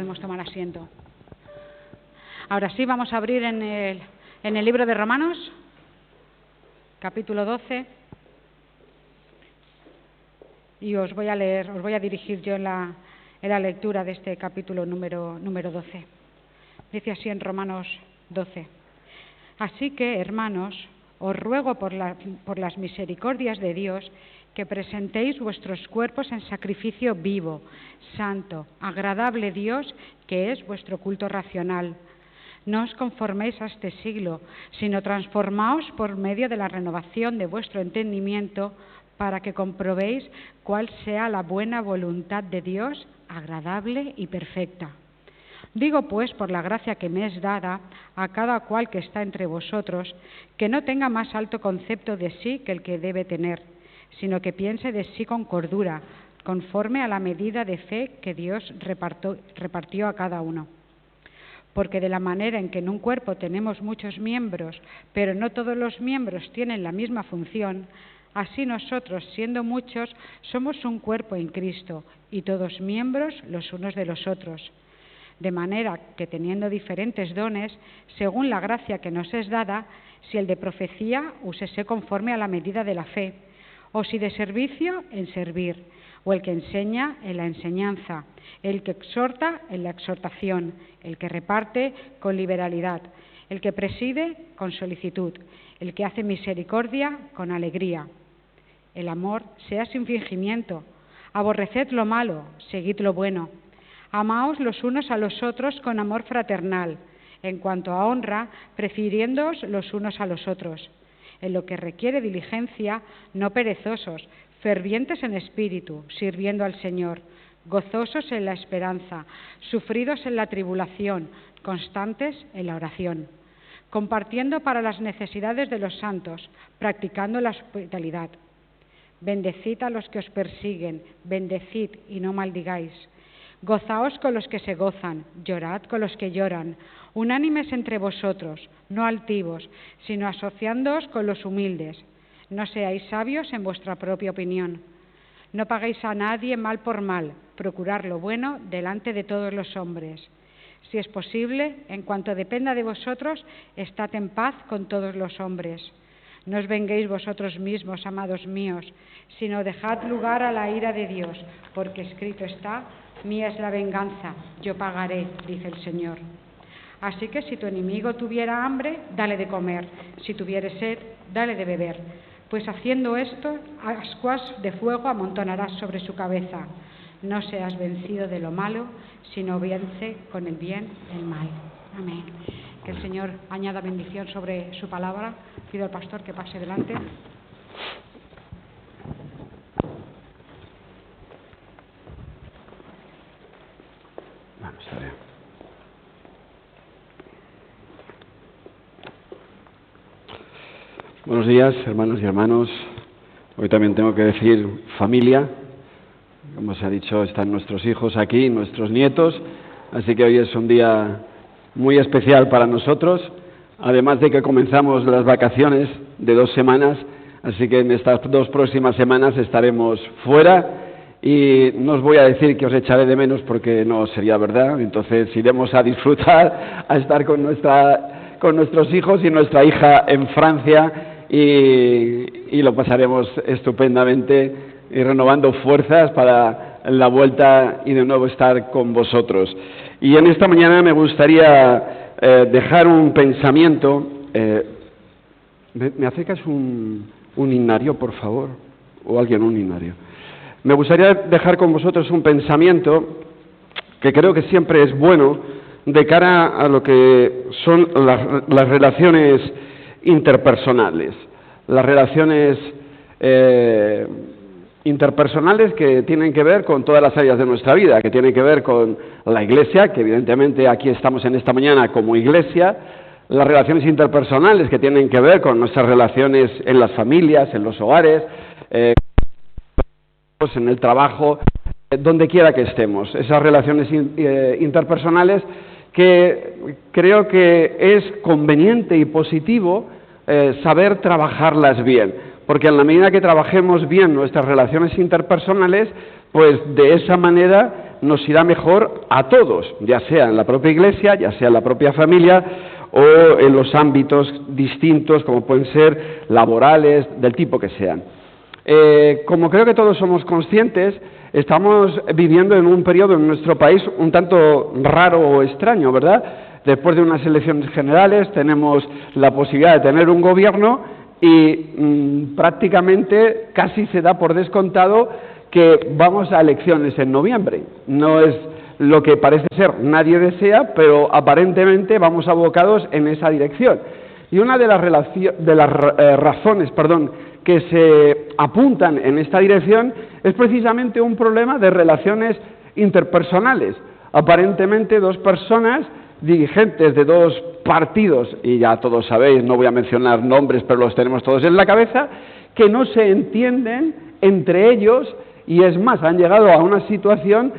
podemos tomar asiento. Ahora sí, vamos a abrir en el libro de Romanos, capítulo 12, y os voy a dirigir yo en la lectura de este capítulo número 12. Dice así en Romanos 12: Así que, hermanos, os ruego por las misericordias de Dios que presentéis vuestros cuerpos en sacrificio vivo, santo, agradable a Dios, que es vuestro culto racional. No os conforméis a este siglo, sino transformaos por medio de la renovación de vuestro entendimiento, para que comprobéis cuál sea la buena voluntad de Dios, agradable y perfecta. Digo pues, por la gracia que me es dada, a cada cual que está entre vosotros, que no tenga más alto concepto de sí que el que debe tener, sino que piense de sí con cordura, conforme a la medida de fe que Dios repartió a cada uno. Porque de la manera en que en un cuerpo tenemos muchos miembros, pero no todos los miembros tienen la misma función, así nosotros, siendo muchos, somos un cuerpo en Cristo, y todos miembros los unos de los otros. De manera que, teniendo diferentes dones, según la gracia que nos es dada, si el de profecía, úsese conforme a la medida de la fe, o si de servicio, en servir, o el que enseña, en la enseñanza, el que exhorta, en la exhortación, el que reparte, con liberalidad, el que preside, con solicitud, el que hace misericordia, con alegría. El amor sea sin fingimiento, aborreced lo malo, seguid lo bueno. Amaos los unos a los otros con amor fraternal, en cuanto a honra, prefiriéndoos los unos a los otros. En lo que requiere diligencia, no perezosos, fervientes en espíritu, sirviendo al Señor, gozosos en la esperanza, sufridos en la tribulación, constantes en la oración, compartiendo para las necesidades de los santos, practicando la hospitalidad. Bendecid a los que os persiguen, bendecid y no maldigáis. Gozaos con los que se gozan, llorad con los que lloran, unánimes entre vosotros, no altivos, sino asociándoos con los humildes. No seáis sabios en vuestra propia opinión. No paguéis a nadie mal por mal, procurad lo bueno delante de todos los hombres. Si es posible, en cuanto dependa de vosotros, estad en paz con todos los hombres. No os venguéis vosotros mismos, amados míos, sino dejad lugar a la ira de Dios, porque escrito está: mía es la venganza, yo pagaré, dice el Señor. Así que si tu enemigo tuviera hambre, dale de comer, si tuviere sed, dale de beber, pues haciendo esto, ascuas de fuego amontonarás sobre su cabeza. No seas vencido de lo malo, sino vence con el bien el mal. Amén. Que el Señor añada bendición sobre su palabra. Pido al pastor que pase delante. Vamos a ver. Buenos días, hermanos y hermanos. Hoy también tengo que decir familia. Como se ha dicho, están nuestros hijos aquí, nuestros nietos. Así que hoy es un día muy especial para nosotros. Además de que comenzamos las vacaciones de 2 semanas. Así que en estas 2 próximas semanas estaremos fuera. Y no os voy a decir que os echaré de menos porque no sería verdad. Entonces iremos a disfrutar, a estar con nuestros hijos y nuestra hija en Francia y lo pasaremos estupendamente y renovando fuerzas para la vuelta y de nuevo estar con vosotros. Y en esta mañana me gustaría dejar un pensamiento. ¿Me acercas un himnario, por favor? ¿O alguien un himnario? Me gustaría dejar con vosotros un pensamiento que creo que siempre es bueno de cara a lo que son las relaciones interpersonales. Las relaciones interpersonales que tienen que ver con todas las áreas de nuestra vida, que tienen que ver con la Iglesia, que evidentemente aquí estamos en esta mañana como Iglesia, las relaciones interpersonales que tienen que ver con nuestras relaciones en las familias, en los hogares, en el trabajo, donde quiera que estemos. Esas relaciones interpersonales que creo que es conveniente y positivo saber trabajarlas bien, porque en la medida que trabajemos bien nuestras relaciones interpersonales, pues de esa manera nos irá mejor a todos, ya sea en la propia iglesia, ya sea en la propia familia o en los ámbitos distintos, como pueden ser laborales, del tipo que sean. Como creo que todos somos conscientes, estamos viviendo en un periodo en nuestro país un tanto raro o extraño, ¿verdad? Después de unas elecciones generales tenemos la posibilidad de tener un gobierno y prácticamente casi se da por descontado que vamos a elecciones en noviembre. No es lo que parece ser, nadie desea, pero aparentemente vamos abocados en esa dirección. Y una de las razones que se apuntan en esta dirección es precisamente un problema de relaciones interpersonales. Aparentemente dos personas dirigentes de dos partidos, y ya todos sabéis, no voy a mencionar nombres, pero los tenemos todos en la cabeza, que no se entienden entre ellos, y es más, han llegado a una situación,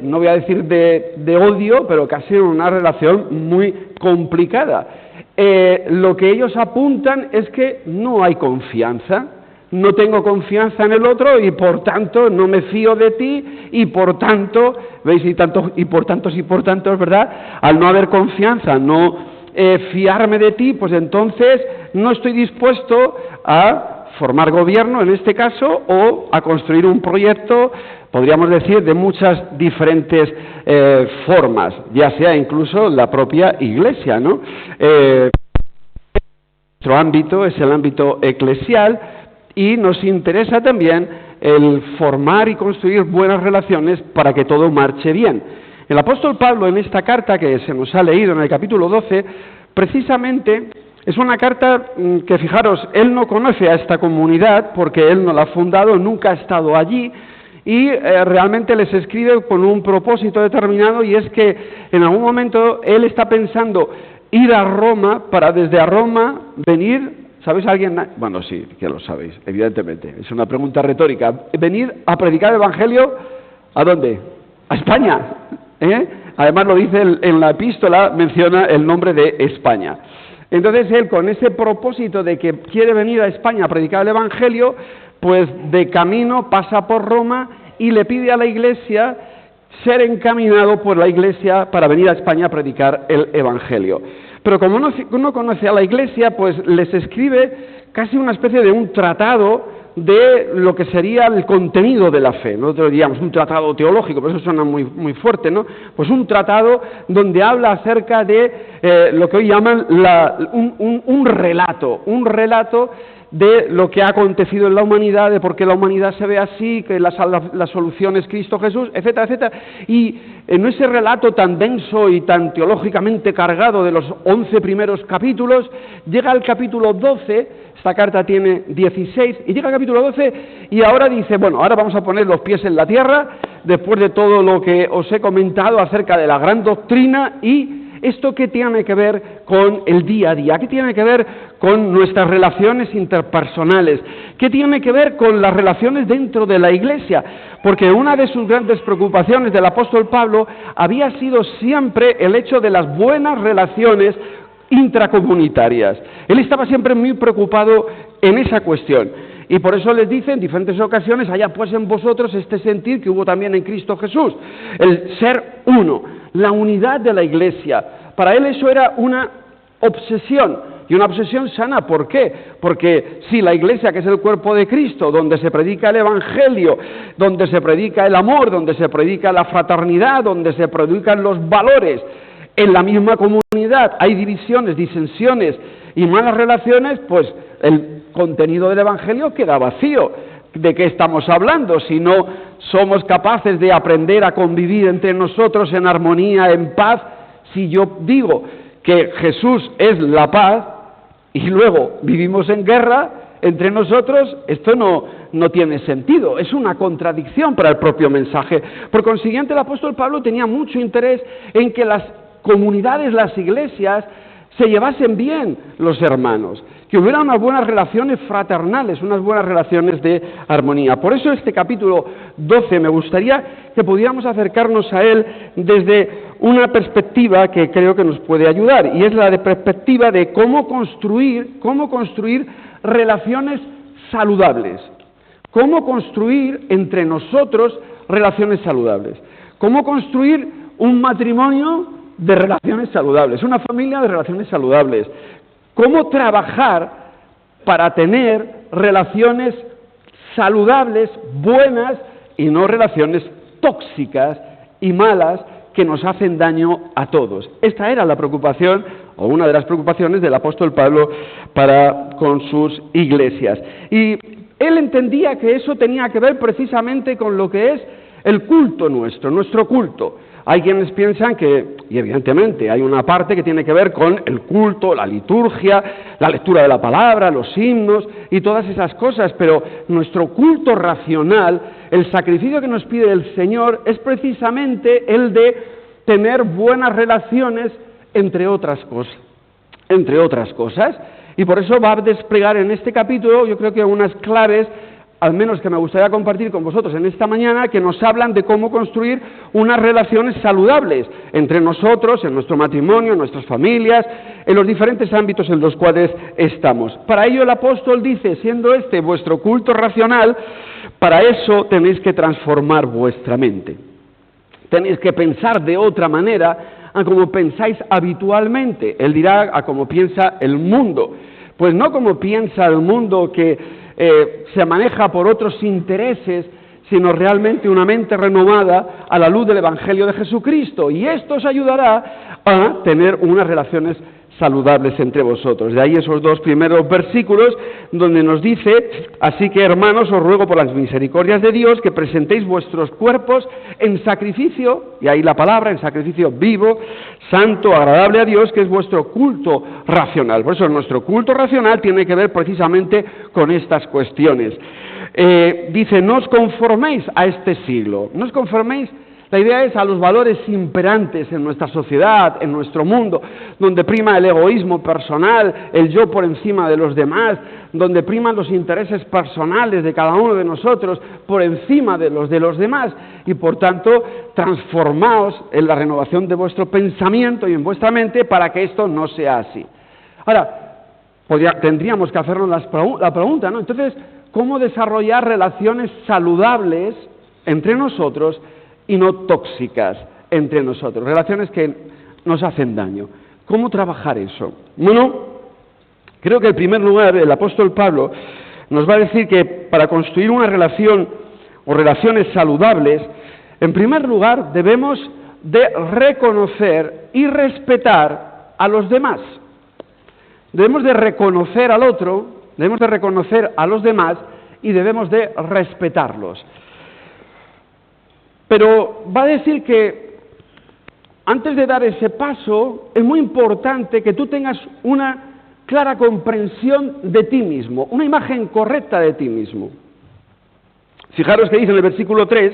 no voy a decir de odio, pero casi una relación muy complicada. Lo que ellos apuntan es que no hay confianza. No tengo confianza en el otro y por tanto no me fío de ti y por tanto, ¿veis? Y por tantos, ¿verdad? Al no haber confianza, no fiarme de ti, pues entonces no estoy dispuesto a formar gobierno en este caso o a construir un proyecto, podríamos decir, de muchas diferentes formas, ya sea incluso la propia Iglesia, ¿no? Nuestro ámbito es el ámbito eclesial, y nos interesa también el formar y construir buenas relaciones para que todo marche bien. El apóstol Pablo, en esta carta que se nos ha leído en el capítulo 12, precisamente es una carta que, fijaros, él no conoce a esta comunidad porque él no la ha fundado, nunca ha estado allí, y realmente les escribe con un propósito determinado, y es que en algún momento él está pensando ir a Roma para desde a Roma venir. ¿Sabéis alguien? Bueno, sí, que lo sabéis, evidentemente. Es una pregunta retórica. Venir a predicar el Evangelio, ¿a dónde? A España. Además lo dice en la epístola, menciona el nombre de España. Entonces él, con ese propósito de que quiere venir a España a predicar el Evangelio, pues de camino pasa por Roma y le pide a la Iglesia ser encaminado por la Iglesia para venir a España a predicar el Evangelio. Pero como no conoce a la Iglesia, pues les escribe casi una especie de un tratado de lo que sería el contenido de la fe. Nosotros diríamos un tratado teológico, pero eso suena muy, muy fuerte, ¿no? Pues un tratado donde habla acerca de lo que hoy llaman un relato de lo que ha acontecido en la humanidad, de por qué la humanidad se ve así, que la solución es Cristo Jesús, etcétera, etcétera. Y en ese relato tan denso y tan teológicamente cargado de los 11 primeros capítulos, llega al capítulo 12, esta carta tiene 16, y llega al capítulo 12 y ahora dice, bueno, ahora vamos a poner los pies en la tierra, después de todo lo que os he comentado acerca de la gran doctrina. Y ¿esto qué tiene que ver con el día a día? ¿Qué tiene que ver con nuestras relaciones interpersonales? ¿Qué tiene que ver con las relaciones dentro de la Iglesia? Porque una de sus grandes preocupaciones del apóstol Pablo había sido siempre el hecho de las buenas relaciones intracomunitarias. Él estaba siempre muy preocupado en esa cuestión. Y por eso les dice en diferentes ocasiones, haya pues en vosotros este sentir que hubo también en Cristo Jesús, el ser uno, la unidad de la Iglesia. Para él eso era una obsesión, y una obsesión sana. ¿Por qué? Porque si la Iglesia, que es el cuerpo de Cristo, donde se predica el Evangelio, donde se predica el amor, donde se predica la fraternidad, donde se predican los valores, en la misma comunidad hay divisiones, disensiones y malas relaciones, pues el contenido del Evangelio queda vacío. ¿De qué estamos hablando? Si no somos capaces de aprender a convivir entre nosotros en armonía, en paz. Si yo digo que Jesús es la paz y luego vivimos en guerra entre nosotros, esto no tiene sentido, es una contradicción para el propio mensaje. Por consiguiente, el apóstol Pablo tenía mucho interés en que las comunidades, las iglesias, se llevasen bien los hermanos, que hubiera unas buenas relaciones fraternales, unas buenas relaciones de armonía. Por eso este capítulo 12 me gustaría que pudiéramos acercarnos a él desde una perspectiva que creo que nos puede ayudar, y es la de perspectiva de cómo construir relaciones saludables, cómo construir entre nosotros relaciones saludables. ¿Cómo construir un matrimonio de relaciones saludables, una familia de relaciones saludables? ¿Cómo trabajar para tener relaciones saludables, buenas, y no relaciones tóxicas y malas que nos hacen daño a todos? Esta era la preocupación, o una de las preocupaciones del apóstol Pablo para con sus iglesias. Y él entendía que eso tenía que ver precisamente con lo que es el culto nuestro culto. Hay quienes piensan que, y evidentemente hay una parte que tiene que ver con el culto, la liturgia, la lectura de la palabra, los himnos y todas esas cosas, pero nuestro culto racional, el sacrificio que nos pide el Señor es precisamente el de tener buenas relaciones entre otras cosas. Y por eso va a desplegar en este capítulo, yo creo que unas claves, al menos que me gustaría compartir con vosotros en esta mañana, que nos hablan de cómo construir unas relaciones saludables entre nosotros, en nuestro matrimonio, en nuestras familias, en los diferentes ámbitos en los cuales estamos. Para ello el apóstol dice, siendo este vuestro culto racional, para eso tenéis que transformar vuestra mente. Tenéis que pensar de otra manera a como pensáis habitualmente. Él dirá a como piensa el mundo. Pues no como piensa el mundo que se maneja por otros intereses, sino realmente una mente renovada a la luz del Evangelio de Jesucristo. Y esto os ayudará a tener unas relaciones saludables entre vosotros. De ahí esos dos primeros versículos donde nos dice, así que hermanos, os ruego por las misericordias de Dios que presentéis vuestros cuerpos en sacrificio, y ahí la palabra, en sacrificio vivo, santo, agradable a Dios, que es vuestro culto racional. Por eso nuestro culto racional tiene que ver precisamente con estas cuestiones. Dice, no os conforméis a este siglo, no os conforméis. La idea es a los valores imperantes en nuestra sociedad, en nuestro mundo, donde prima el egoísmo personal, el yo por encima de los demás, donde priman los intereses personales de cada uno de nosotros por encima de los demás, y por tanto transformaos en la renovación de vuestro pensamiento y en vuestra mente para que esto no sea así. Ahora, tendríamos que hacernos la pregunta, ¿no? Entonces, ¿cómo desarrollar relaciones saludables entre nosotros y no tóxicas entre nosotros? Relaciones que nos hacen daño. ¿Cómo trabajar eso? Bueno, creo que en primer lugar el apóstol Pablo nos va a decir que para construir una relación o relaciones saludables, en primer lugar debemos de reconocer y respetar a los demás. Debemos de reconocer al otro, debemos de reconocer a los demás y debemos de respetarlos. Pero va a decir que antes de dar ese paso es muy importante que tú tengas una clara comprensión de ti mismo, una imagen correcta de ti mismo. Fijaros que dice en el versículo 3,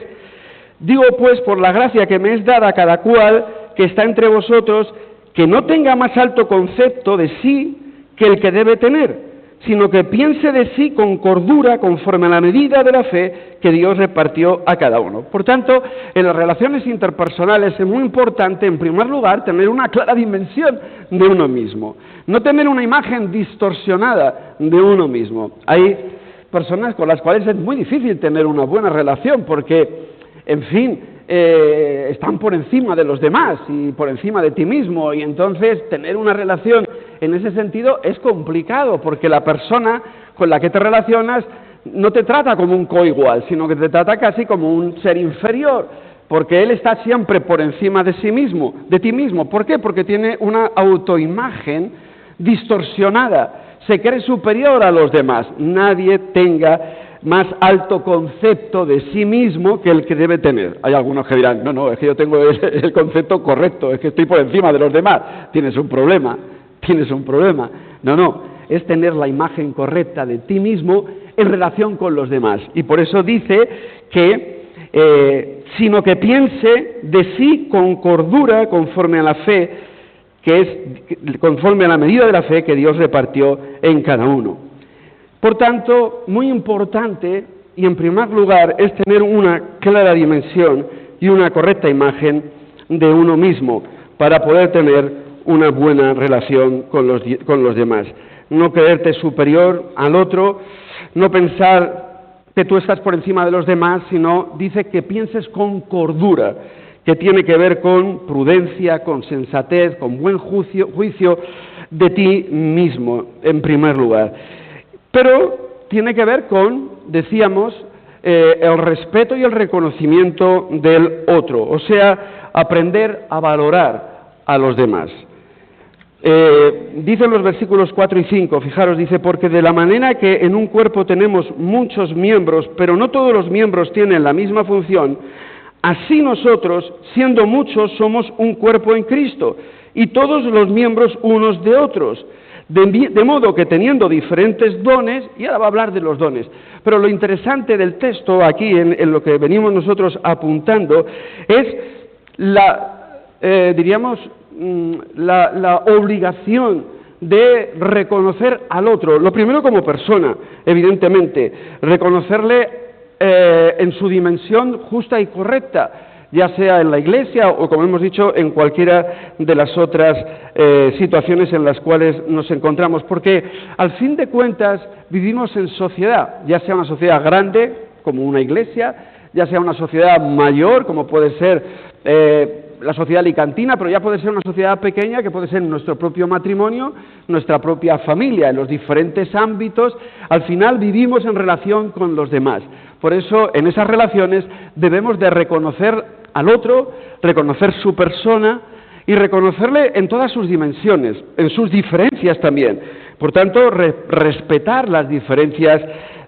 digo pues por la gracia que me es dada a cada cual que está entre vosotros, que no tenga más alto concepto de sí que el que debe tener, sino que piense de sí con cordura conforme a la medida de la fe que Dios repartió a cada uno. Por tanto, en las relaciones interpersonales es muy importante, en primer lugar, tener una clara dimensión de uno mismo, no tener una imagen distorsionada de uno mismo. Hay personas con las cuales es muy difícil tener una buena relación porque, en fin, están por encima de los demás y por encima de ti mismo, y entonces tener una relación en ese sentido es complicado, porque la persona con la que te relacionas no te trata como un coigual, sino que te trata casi como un ser inferior, porque él está siempre por encima de sí mismo, de ti mismo. ¿Por qué? Porque tiene una autoimagen distorsionada, se cree superior a los demás. Nadie tenga más alto concepto de sí mismo que el que debe tener. Hay algunos que dirán, no, es que yo tengo el concepto correcto, es que estoy por encima de los demás. Tienes un problema. No, es tener la imagen correcta de ti mismo en relación con los demás. Y por eso dice que, sino que piense de sí con cordura conforme a la fe, que es conforme a la medida de la fe que Dios repartió en cada uno. Por tanto, muy importante, y en primer lugar, es tener una clara dimensión y una correcta imagen de uno mismo para poder tener una buena relación con los demás. No creerte superior al otro, no pensar que tú estás por encima de los demás, sino dice que pienses con cordura, que tiene que ver con prudencia, con sensatez, con buen juicio de ti mismo, en primer lugar. Pero tiene que ver con, decíamos, el respeto y el reconocimiento del otro, o sea, aprender a valorar a los demás. Dicen los versículos 4 y 5, fijaros, dice, porque de la manera que en un cuerpo tenemos muchos miembros, pero no todos los miembros tienen la misma función, así nosotros, siendo muchos, somos un cuerpo en Cristo, y todos los miembros unos de otros, de modo que teniendo diferentes dones, y ahora va a hablar de los dones, pero lo interesante del texto aquí, en lo que venimos nosotros apuntando, es la obligación de reconocer al otro, lo primero como persona, evidentemente, reconocerle en su dimensión justa y correcta, ya sea en la Iglesia o, como hemos dicho, en cualquiera de las otras situaciones en las cuales nos encontramos, porque al fin de cuentas vivimos en sociedad, ya sea una sociedad grande, como una Iglesia, ya sea una sociedad mayor, como puede ser la sociedad alicantina, pero ya puede ser una sociedad pequeña, que puede ser nuestro propio matrimonio, nuestra propia familia, en los diferentes ámbitos. Al final vivimos en relación con los demás. Por eso, en esas relaciones debemos de reconocer al otro, reconocer su persona y reconocerle en todas sus dimensiones, en sus diferencias también. Por tanto, respetar las diferencias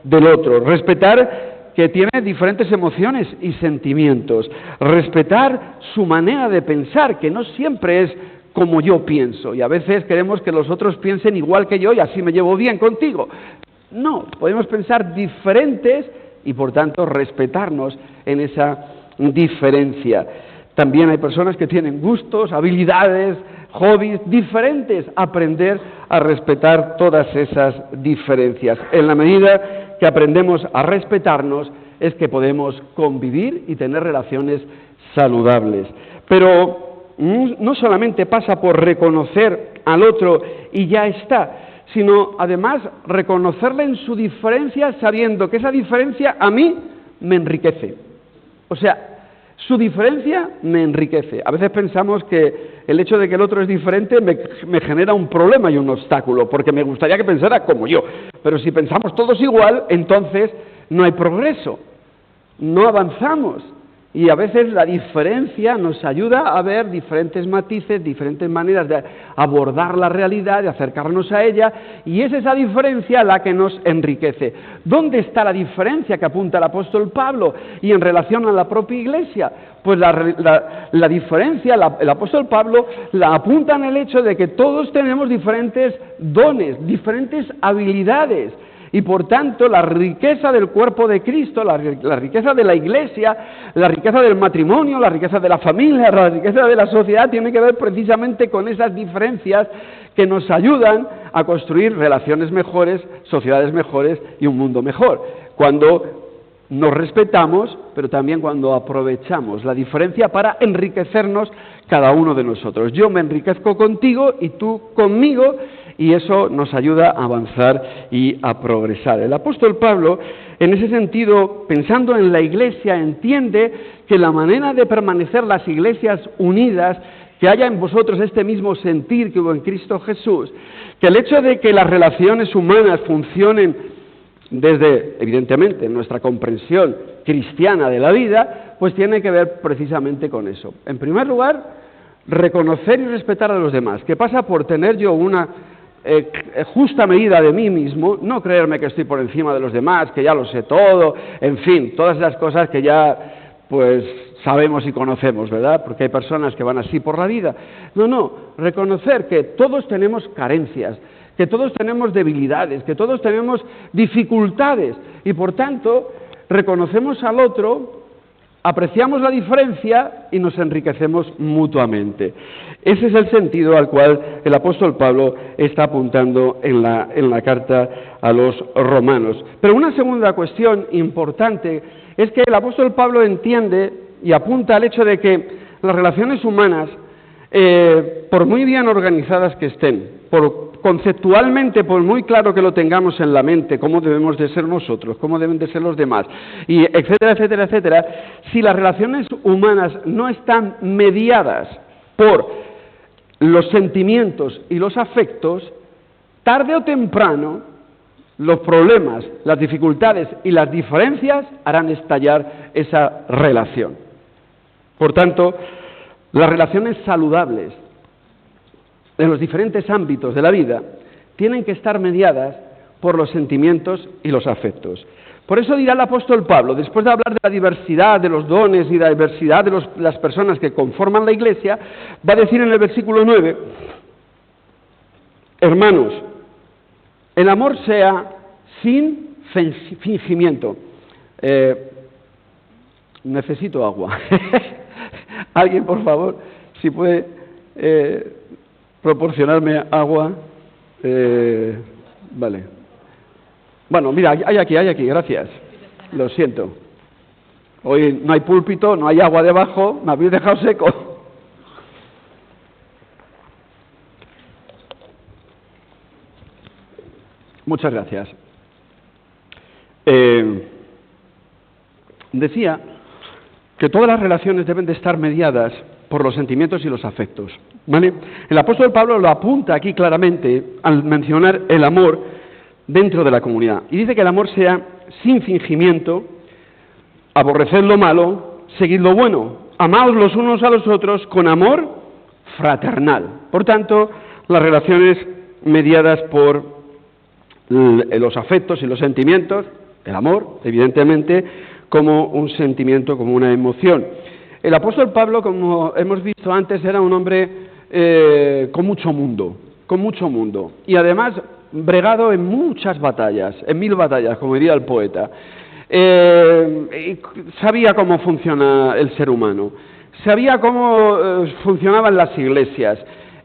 del otro, respetar que tiene diferentes emociones y sentimientos, respetar su manera de pensar, que no siempre es como yo pienso, y a veces queremos que los otros piensen igual que yo y así me llevo bien contigo. No, podemos pensar diferentes y por tanto respetarnos en esa diferencia. También hay personas que tienen gustos, habilidades, hobbies diferentes. Aprender a respetar todas esas diferencias. En la medida que aprendemos a respetarnos es que podemos convivir y tener relaciones saludables. Pero no solamente pasa por reconocer al otro y ya está, sino además reconocerle en su diferencia, sabiendo que esa diferencia a mí me enriquece. O sea, su diferencia me enriquece. A veces pensamos que el hecho de que el otro es diferente me genera un problema y un obstáculo, porque me gustaría que pensara como yo. Pero si pensamos todos igual, entonces no hay progreso, no avanzamos. Y a veces la diferencia nos ayuda a ver diferentes matices, diferentes maneras de abordar la realidad, de acercarnos a ella, y es esa diferencia la que nos enriquece. ¿Dónde está la diferencia que apunta el apóstol Pablo y en relación a la propia Iglesia? Pues la diferencia, el apóstol Pablo la apunta en el hecho de que todos tenemos diferentes dones, diferentes habilidades. Y por tanto, la riqueza del cuerpo de Cristo, la riqueza de la Iglesia, la riqueza del matrimonio, la riqueza de la familia, la riqueza de la sociedad, tiene que ver precisamente con esas diferencias que nos ayudan a construir relaciones mejores, sociedades mejores y un mundo mejor. Cuando nos respetamos, pero también cuando aprovechamos la diferencia para enriquecernos cada uno de nosotros. Yo me enriquezco contigo y tú conmigo, y eso nos ayuda a avanzar y a progresar. El apóstol Pablo, en ese sentido, pensando en la Iglesia, entiende que la manera de permanecer las iglesias unidas, que haya en vosotros este mismo sentir que hubo en Cristo Jesús, que el hecho de que las relaciones humanas funcionen desde, evidentemente, nuestra comprensión cristiana de la vida, pues tiene que ver precisamente con eso. En primer lugar, reconocer y respetar a los demás, que pasa por tener yo una justa medida de mí mismo, no creerme que estoy por encima de los demás, que ya lo sé todo, en fin, todas esas cosas que ya pues sabemos y conocemos, ¿verdad? Porque hay personas que van así por la vida. No, reconocer que todos tenemos carencias, que todos tenemos debilidades, que todos tenemos dificultades y por tanto reconocemos al otro, apreciamos la diferencia y nos enriquecemos mutuamente. Ese es el sentido al cual el apóstol Pablo está apuntando en la carta a los romanos. Pero una segunda cuestión importante es que el apóstol Pablo entiende y apunta al hecho de que las relaciones humanas, por muy bien organizadas que estén, por conceptualmente, por muy claro que lo tengamos en la mente, cómo debemos de ser nosotros, cómo deben de ser los demás, y etcétera, etcétera, etcétera, si las relaciones humanas no están mediadas por los sentimientos y los afectos, tarde o temprano los problemas, las dificultades y las diferencias harán estallar esa relación. Por tanto, las relaciones saludables en los diferentes ámbitos de la vida tienen que estar mediadas por los sentimientos y los afectos. Por eso dirá el apóstol Pablo, después de hablar de la diversidad de los dones y de la diversidad de las personas que conforman la Iglesia, va a decir en el versículo 9, hermanos, el amor sea sin fingimiento. Necesito agua. Alguien, por favor, si puede proporcionarme agua. Vale. Bueno, mira, hay aquí, gracias. Lo siento. Hoy no hay púlpito, no hay agua debajo, me habéis dejado seco. Muchas gracias. Decía que todas las relaciones deben de estar mediadas por los sentimientos y los afectos, ¿vale? El apóstol Pablo lo apunta aquí claramente al mencionar el amor dentro de la comunidad. Y dice que el amor sea sin fingimiento, aborreced lo malo, seguid lo bueno, amaos los unos a los otros con amor fraternal. Por tanto, las relaciones mediadas por los afectos y los sentimientos, el amor, evidentemente, como un sentimiento, como una emoción. El apóstol Pablo, como hemos visto antes, era un hombre con mucho mundo, y además bregado en muchas batallas, en 1000 batallas, como diría el poeta. Sabía cómo funciona el ser humano, sabía cómo funcionaban las iglesias.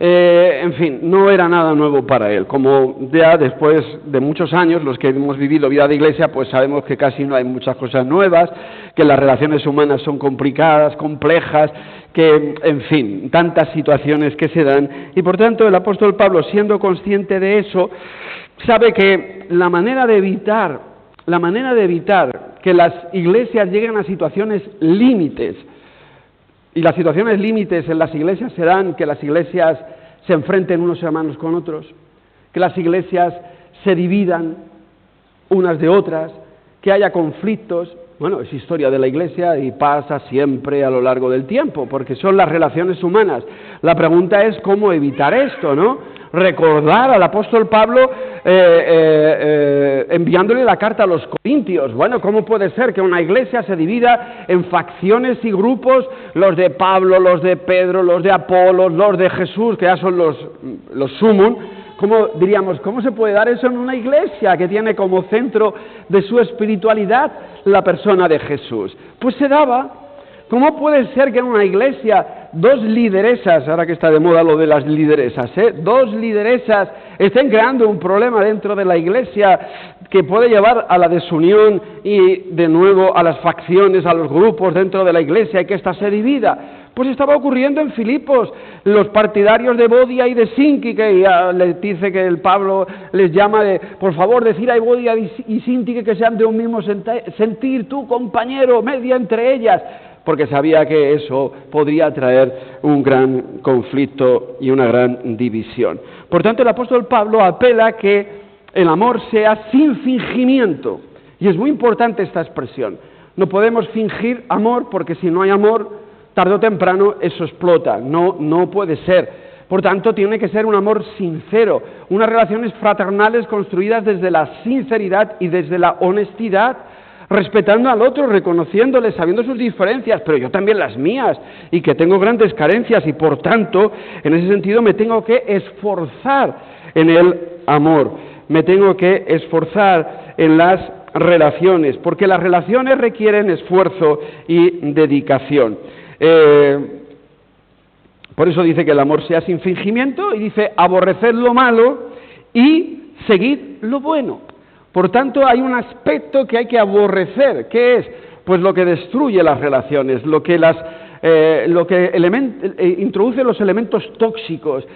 En fin, no era nada nuevo para él. Como ya después de muchos años, los que hemos vivido vida de iglesia, pues sabemos que casi no hay muchas cosas nuevas, que las relaciones humanas son complicadas, complejas, que, en fin, tantas situaciones que se dan. Y por tanto, el apóstol Pablo, siendo consciente de eso, sabe que la manera de evitar que las iglesias lleguen a situaciones límites, y las situaciones límites en las iglesias se dan que las iglesias se enfrenten unos hermanos con otros, que las iglesias se dividan unas de otras, que haya conflictos. Bueno, es historia de la iglesia y pasa siempre a lo largo del tiempo, porque son las relaciones humanas. La pregunta es cómo evitar esto, ¿no? Recordar al apóstol Pablo enviándole la carta a los Corintios. Bueno, ¿cómo puede ser que una iglesia se divida en facciones y grupos, los de Pablo, los de Pedro, los de Apolos, los de Jesús, que ya son los sumum? ¿Cómo se puede dar eso en una iglesia que tiene como centro de su espiritualidad la persona de Jesús? Pues se daba. ¿Cómo puede ser que en una iglesia dos lideresas, ahora que está de moda lo de las lideresas, dos lideresas estén creando un problema dentro de la iglesia que puede llevar a la desunión y de nuevo a las facciones, a los grupos dentro de la iglesia y que ésta se divida? Pues estaba ocurriendo en Filipos, los partidarios de Evodia y de Sintique, que ya les dice que el Pablo les llama de, por favor, decir a Evodia y Sintique que sean de un mismo sentir, tú compañero, media entre ellas, porque sabía que eso podría traer un gran conflicto y una gran división. Por tanto, el apóstol Pablo apela a que el amor sea sin fingimiento, y es muy importante esta expresión. No podemos fingir amor, porque si no hay amor, tarde o temprano eso explota, no puede ser. Por tanto, tiene que ser un amor sincero, unas relaciones fraternales construidas desde la sinceridad y desde la honestidad, respetando al otro, reconociéndole, sabiendo sus diferencias, pero yo también las mías, y que tengo grandes carencias, y por tanto, en ese sentido me tengo que esforzar en el amor, me tengo que esforzar en las relaciones, porque las relaciones requieren esfuerzo y dedicación. Por eso dice que el amor sea sin fingimiento, y dice aborreced lo malo y seguid lo bueno. Por tanto, hay un aspecto que hay que aborrecer. ¿Qué es? Pues lo que destruye las relaciones, lo que introduce los elementos tóxicos,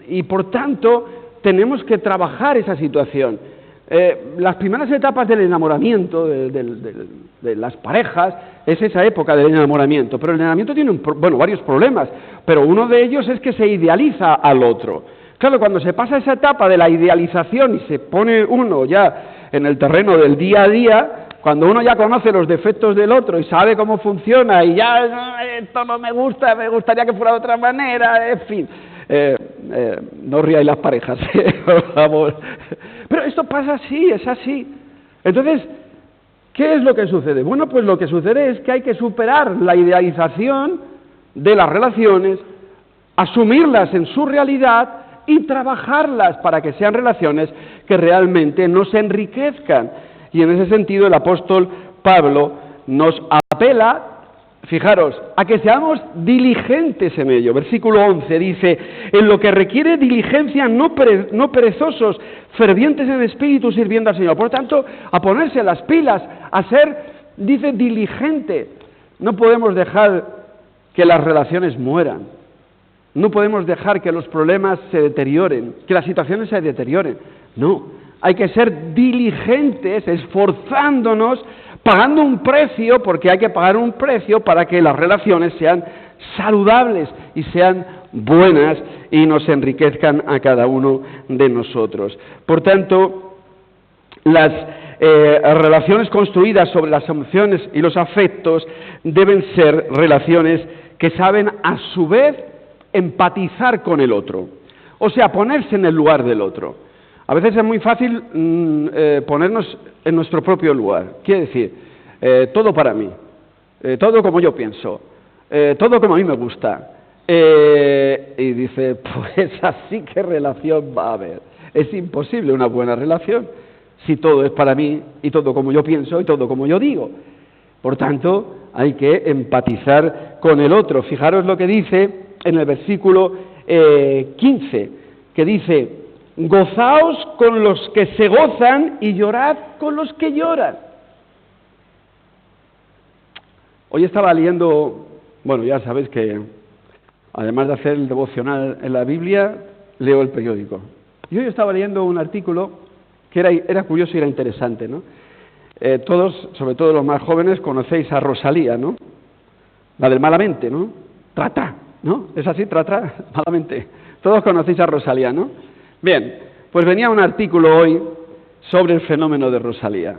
y por tanto tenemos que trabajar esa situación. Las primeras etapas del enamoramiento de las parejas es esa época del enamoramiento, pero el enamoramiento tiene varios problemas, pero uno de ellos es que se idealiza al otro. Claro, cuando se pasa esa etapa de la idealización y se pone uno ya en el terreno del día a día, cuando uno ya conoce los defectos del otro y sabe cómo funciona y ya esto no me gusta, me gustaría que fuera de otra manera, en fin. No ríais las parejas, por favor. Pero esto pasa así, es así. Entonces, ¿qué es lo que sucede? Bueno, pues lo que sucede es que hay que superar la idealización de las relaciones, asumirlas en su realidad y trabajarlas para que sean relaciones que realmente nos enriquezcan. Y en ese sentido el apóstol Pablo nos apela, fijaros, a que seamos diligentes en ello. Versículo 11 dice, en lo que requiere diligencia, no perezosos, fervientes en espíritu, sirviendo al Señor. Por tanto, a ponerse las pilas, a ser, dice, diligente. No podemos dejar que las relaciones mueran. No podemos dejar que los problemas se deterioren, que las situaciones se deterioren. No, hay que ser diligentes, esforzándonos, pagando un precio, porque hay que pagar un precio para que las relaciones sean saludables y sean buenas y nos enriquezcan a cada uno de nosotros. Por tanto, las relaciones construidas sobre las emociones y los afectos deben ser relaciones que saben a su vez empatizar con el otro, o sea, ponerse en el lugar del otro. A veces es muy fácil ponernos en nuestro propio lugar. Quiere decir, todo para mí, todo como yo pienso, todo como a mí me gusta. Y dice, pues así que relación va a haber. Es imposible una buena relación si todo es para mí y todo como yo pienso y todo como yo digo. Por tanto, hay que empatizar con el otro. Fijaros lo que dice en el versículo 15, que dice, gozaos con los que se gozan y llorad con los que lloran. Hoy estaba leyendo, bueno, ya sabéis que además de hacer el devocional en la Biblia, leo el periódico. Y hoy estaba leyendo un artículo que era curioso y era interesante, ¿no? Todos, sobre todo los más jóvenes, conocéis a Rosalía, ¿no? La del Malamente, ¿no? Trata, ¿no? ¿Es así? Trata, Malamente. Todos conocéis a Rosalía, ¿no? Bien, pues venía un artículo hoy sobre el fenómeno de Rosalía.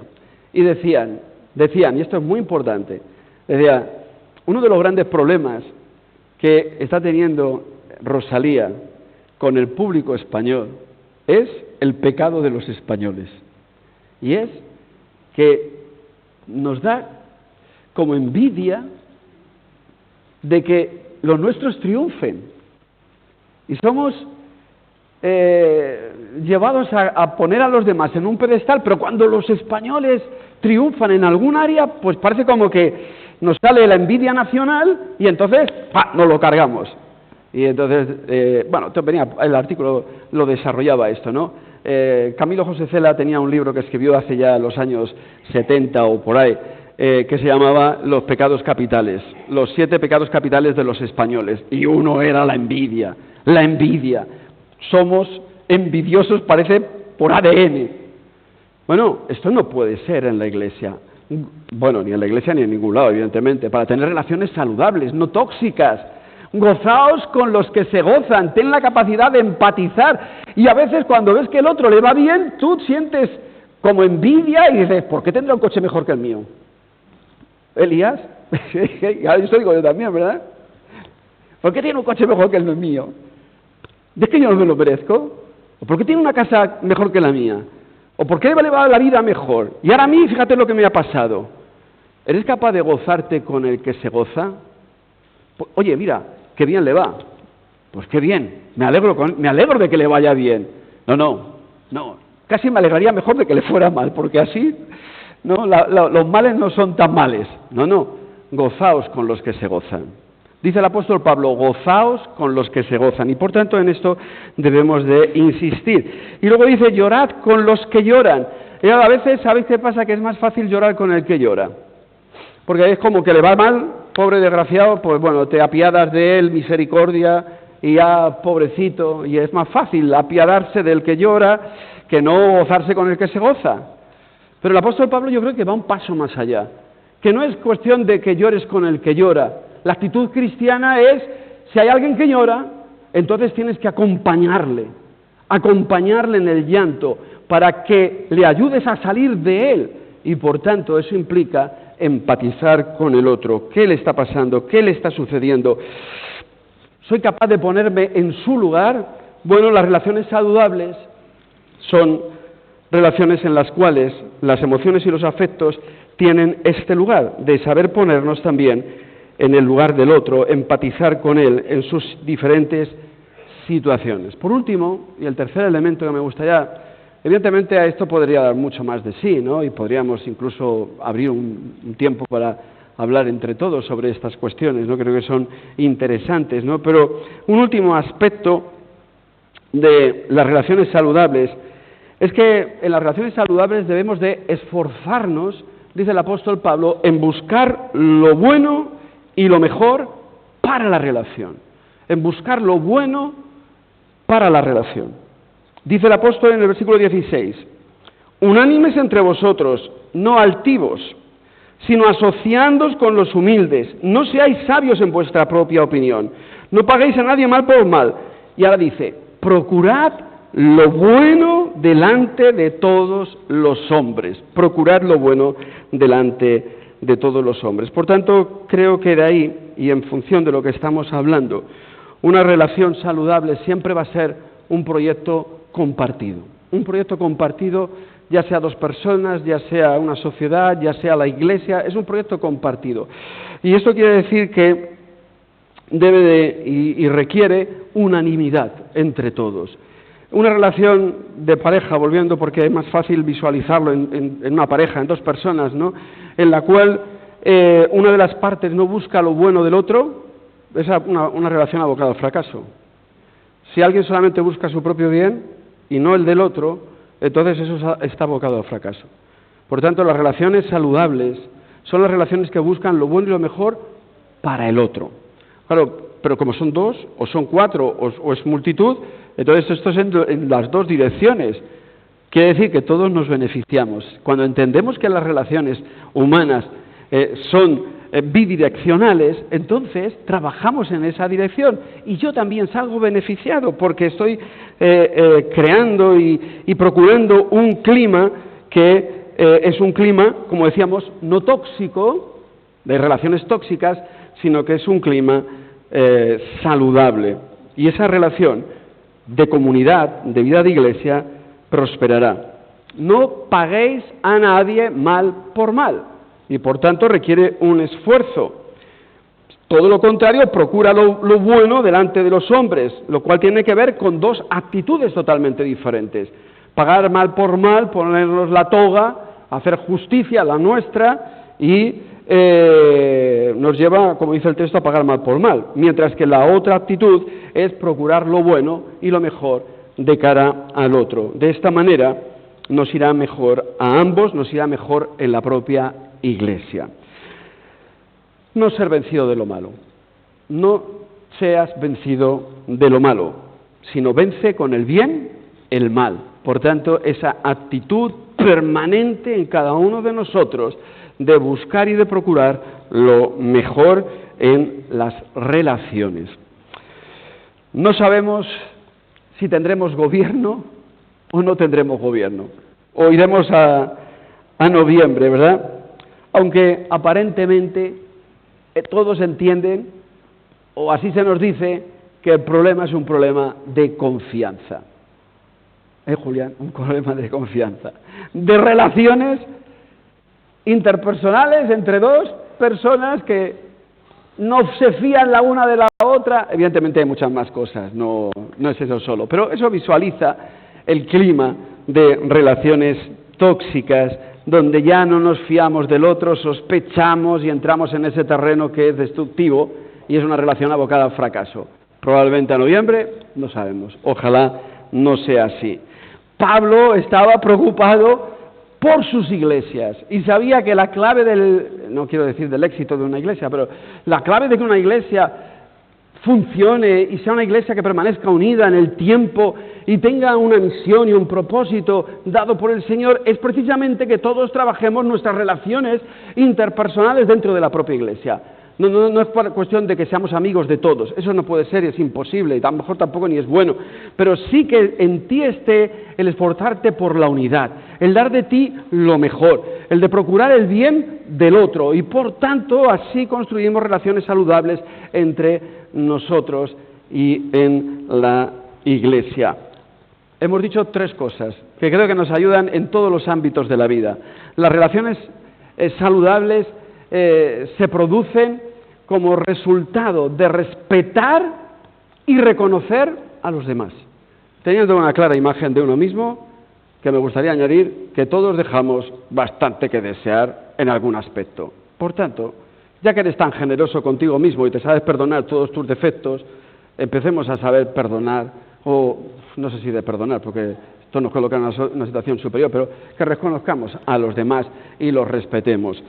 Y decían, y esto es muy importante, decía, uno de los grandes problemas que está teniendo Rosalía con el público español es el pecado de los españoles. Y es que nos da como envidia de que los nuestros triunfen. Y somos llevados a poner a los demás en un pedestal, pero cuando los españoles triunfan en algún área, pues parece como que nos sale la envidia nacional y entonces nos lo cargamos. Y entonces, venía, el artículo lo desarrollaba esto, ¿no? Camilo José Cela tenía un libro que escribió hace ya los años 70 o por ahí, que se llamaba Los pecados capitales, los 7 pecados capitales de los españoles, y uno era la envidia. La envidia. Somos envidiosos, parece, por ADN. Bueno, esto no puede ser en la Iglesia. Bueno, ni en la Iglesia ni en ningún lado, evidentemente, para tener relaciones saludables, no tóxicas. Gozaos con los que se gozan, ten la capacidad de empatizar. Y a veces cuando ves que el otro le va bien, tú sientes como envidia y dices, ¿por qué tendrá un coche mejor que el mío? Elías, esto digo yo también, ¿verdad? ¿Por qué tiene un coche mejor que el mío? ¿Es que yo no me lo merezco? ¿O por qué tiene una casa mejor que la mía? ¿O por qué le va la vida mejor? Y ahora a mí, fíjate lo que me ha pasado. ¿Eres capaz de gozarte con el que se goza? Oye, mira, qué bien le va. Pues qué bien, me alegro de que le vaya bien. No, casi me alegraría mejor de que le fuera mal, porque así no, los males no son tan males. No, gozaos con los que se gozan. Dice el apóstol Pablo, gozaos con los que se gozan. Y por tanto en esto debemos de insistir. Y luego dice, llorad con los que lloran. Y a veces, ¿sabéis qué pasa? Que es más fácil llorar con el que llora. Porque es como que le va mal, pobre desgraciado, pues bueno, te apiadas de él, misericordia, y ya pobrecito, y es más fácil apiadarse del que llora que no gozarse con el que se goza. Pero el apóstol Pablo yo creo que va un paso más allá, que no es cuestión de que llores con el que llora. La actitud cristiana es, si hay alguien que llora, entonces tienes que acompañarle en el llanto, para que le ayudes a salir de él, y por tanto eso implica empatizar con el otro. ¿Qué le está pasando? ¿Qué le está sucediendo? ¿Soy capaz de ponerme en su lugar? Bueno, las relaciones saludables son relaciones en las cuales las emociones y los afectos tienen este lugar, de saber ponernos también en el lugar del otro, empatizar con él en sus diferentes situaciones. Por último, y el tercer elemento que me gustaría, evidentemente a esto podría dar mucho más de sí, ¿no? Y podríamos incluso abrir un tiempo para hablar entre todos sobre estas cuestiones, ¿no? Creo que son interesantes, ¿no? Pero un último aspecto de las relaciones saludables es que en las relaciones saludables debemos de esforzarnos, dice el apóstol Pablo, en buscar lo bueno y lo mejor para la relación. En buscar lo bueno para la relación. Dice el apóstol en el versículo 16, unánimes entre vosotros, no altivos, sino asociándoos con los humildes, no seáis sabios en vuestra propia opinión, no paguéis a nadie mal por mal. Y ahora dice, procurad lo bueno delante de todos los hombres, procurad lo bueno delante de todos los hombres. Por tanto, creo que de ahí, y en función de lo que estamos hablando, una relación saludable siempre va a ser un proyecto compartido. Un proyecto compartido, ya sea dos personas, ya sea una sociedad, ya sea la iglesia, es un proyecto compartido. Y esto quiere decir que debe de y requiere unanimidad entre todos. Una relación de pareja, volviendo porque es más fácil visualizarlo en una pareja, en dos personas, ¿no? En la cual una de las partes no busca lo bueno del otro, es una relación abocada al fracaso. Si alguien solamente busca su propio bien y no el del otro, entonces eso está abocado al fracaso. Por tanto, las relaciones saludables son las relaciones que buscan lo bueno y lo mejor para el otro. Claro, pero como son dos, o son cuatro, o es multitud, entonces esto es en las dos direcciones. Quiere decir que todos nos beneficiamos. Cuando entendemos que las relaciones humanas son bidireccionales, entonces trabajamos en esa dirección. Y yo también salgo beneficiado porque estoy creando y procurando un clima que es un clima, como decíamos, no tóxico, de relaciones tóxicas, sino que es un clima saludable. Y esa relación de comunidad, de vida de iglesia, prosperará. No paguéis a nadie mal por mal, y por tanto requiere un esfuerzo. Todo lo contrario, procura lo bueno delante de los hombres, lo cual tiene que ver con dos actitudes totalmente diferentes. Pagar mal por mal, ponernos la toga, hacer justicia, la nuestra, y nos lleva, como dice el texto, a pagar mal por mal, mientras que la otra actitud es procurar lo bueno y lo mejor de cara al otro. De esta manera nos irá mejor a ambos, nos irá mejor en la propia iglesia. No ser vencido de lo malo, no seas vencido de lo malo, sino vence con el bien el mal. Por tanto, esa actitud permanente en cada uno de nosotros de buscar y de procurar lo mejor en las relaciones. No sabemos si tendremos gobierno o no tendremos gobierno, o iremos a noviembre, ¿verdad? Aunque aparentemente todos entienden, o así se nos dice, que el problema es un problema de confianza. Julián? Un problema de confianza. De relaciones interpersonales entre dos personas que no se fían la una de la otra. Evidentemente hay muchas más cosas, no es eso solo, pero eso visualiza el clima de relaciones tóxicas, donde ya no nos fiamos del otro, sospechamos y entramos en ese terreno que es destructivo y es una relación abocada al fracaso. Probablemente a noviembre, no sabemos, ojalá no sea así. Pablo estaba preocupado por sus iglesias y sabía que la clave no quiero decir del éxito de una iglesia, pero la clave de que una iglesia funcione y sea una iglesia que permanezca unida en el tiempo y tenga una misión y un propósito dado por el Señor, es precisamente que todos trabajemos nuestras relaciones interpersonales dentro de la propia iglesia. No es cuestión de que seamos amigos de todos, eso no puede ser, es imposible, y a lo mejor tampoco ni es bueno, pero sí que en ti esté el esforzarte por la unidad, el dar de ti lo mejor, el de procurar el bien del otro, y por tanto así construimos relaciones saludables entre nosotros y en la iglesia. Hemos dicho 3 cosas que creo que nos ayudan en todos los ámbitos de la vida. Las relaciones saludables se producen como resultado de respetar y reconocer a los demás. Teniendo una clara imagen de uno mismo, que me gustaría añadir que todos dejamos bastante que desear en algún aspecto. Por tanto, ya que eres tan generoso contigo mismo y te sabes perdonar todos tus defectos, empecemos a saber perdonar, o no sé si de perdonar, porque esto nos coloca en una situación superior, pero que reconozcamos a los demás y los respetemos.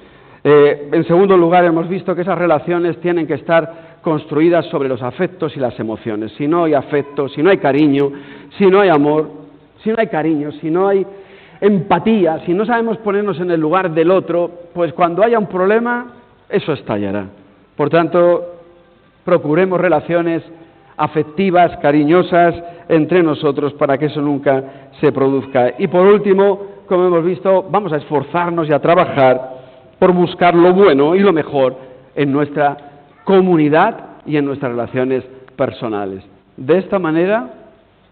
En segundo lugar, hemos visto que esas relaciones tienen que estar construidas sobre los afectos y las emociones. Si no hay afecto, si no hay cariño, si no hay amor, si no hay cariño, si no hay empatía, si no sabemos ponernos en el lugar del otro, pues cuando haya un problema, eso estallará. Por tanto, procuremos relaciones afectivas, cariñosas entre nosotros para que eso nunca se produzca. Y por último, como hemos visto, vamos a esforzarnos y a trabajar por buscar lo bueno y lo mejor en nuestra comunidad y en nuestras relaciones personales. De esta manera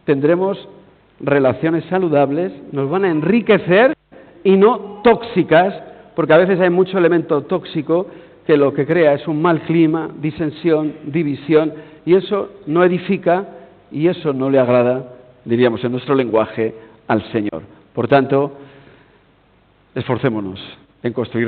tendremos relaciones saludables, nos van a enriquecer y no tóxicas, porque a veces hay mucho elemento tóxico que lo que crea es un mal clima, disensión, división, y eso no edifica y eso no le agrada, diríamos en nuestro lenguaje, al Señor. Por tanto, esforcémonos en construir